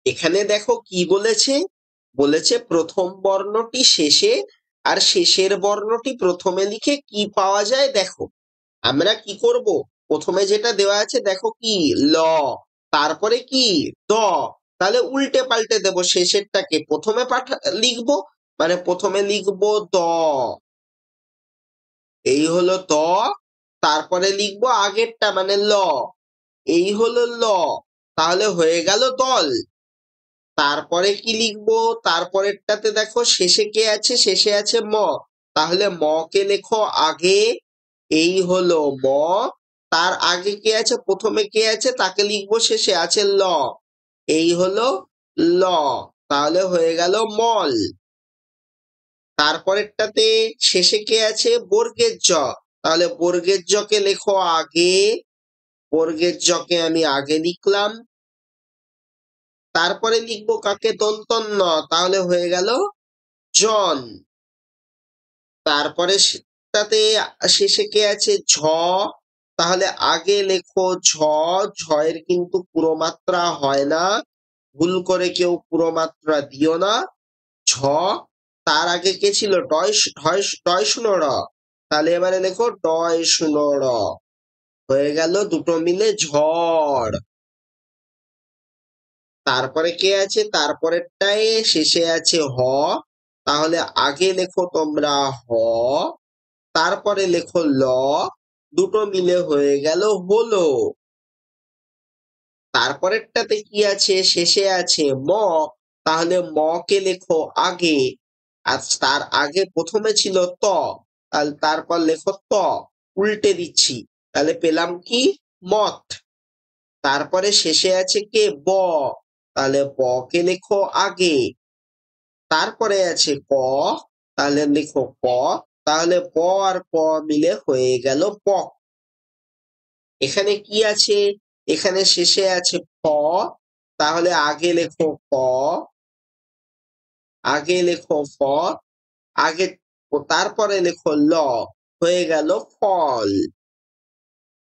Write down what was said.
এখানে দেখো কি বলেছে, বলেছে প্রথম বর্ণটি শেষে আর শেষের বর্ণটি প্রথমে লিখে কি পাওয়া যায় দেখো। আমরা কি করব, প্রথমে যেটা দেওয়া আছে দেখো কি ল, তারপরে কি দ, তাহলে উল্টে পাল্টে দেব, শেষেরটাকে প্রথমে লিখবো, মানে প্রথমে লিখবো দ, এই হলো ত, তারপরে লিখবো আগেরটা মানে ল, এই হলো ল, তাহলে হয়ে গেল দল। তারপরে কি লিখবো, তারপরেরটাতে দেখো শেষে কে আছে, শেষে আছে ম, তাহলে ম কে লেখো আগে, এই হলো ম, তার আগে কে আছে, প্রথমে কে আছে তাকে লিখবো শেষে, আছে ল, এই হলো ল, তাহলে হয়ে গেল মল। তারপরেরটাতে শেষে কে আছে, বর্গের জ, তাহলে বর্গের জ কে লেখো আগে, বর্গের জ কে আমি আগে লিখলাম। তারপরে লিখবো কাকে, দন্তন ন, তাহলে হয়ে গেল জন। তারপরে তাতে শেষে কে আছে ঝ, তাহলে আগে লেখো ঝ, ঝয়ের কিন্তু পুরো মাত্রা হয় না, ভুল করে কেউ পুরো মাত্রা দিও না, ঝ। তার আগে কে ছিল, ডয় ঢয় ডয় শূন্য র, তাহলে এবারে লেখো ডয় শূন্য র, হয়ে গেল দুটো মিলে ঝড়। তারপরে কে আছে, তারপরেরটায় শেষে আছে হ, তাহলে আগে লেখো তোমরা হ, তারপরে লেখো ল, দুটো মিলে হয়ে গেল হলো। তারপরেরটাতে কি আছে, শেষে আছে ম, তাহলে ম কে লেখো আগে, আর তার আগে প্রথমে ছিল ত, তাহলে তারপর লেখো ত, উল্টে দিচ্ছি, তাহলে পেলাম কি মত। তারপরে শেষে আছে কে ব, তাহলে ব কে লেখো আগে, তারপরে আছে ক, তাহলে লেখো ক, তাহলে প আর ক মিলে হয়ে গেল পক। এখানে কি আছে, এখানে শেষে আছে ক, তাহলে আগে লেখো ক, আগে লেখো ফ, আগে তারপরে লেখো ল, হয়ে গেল ফল।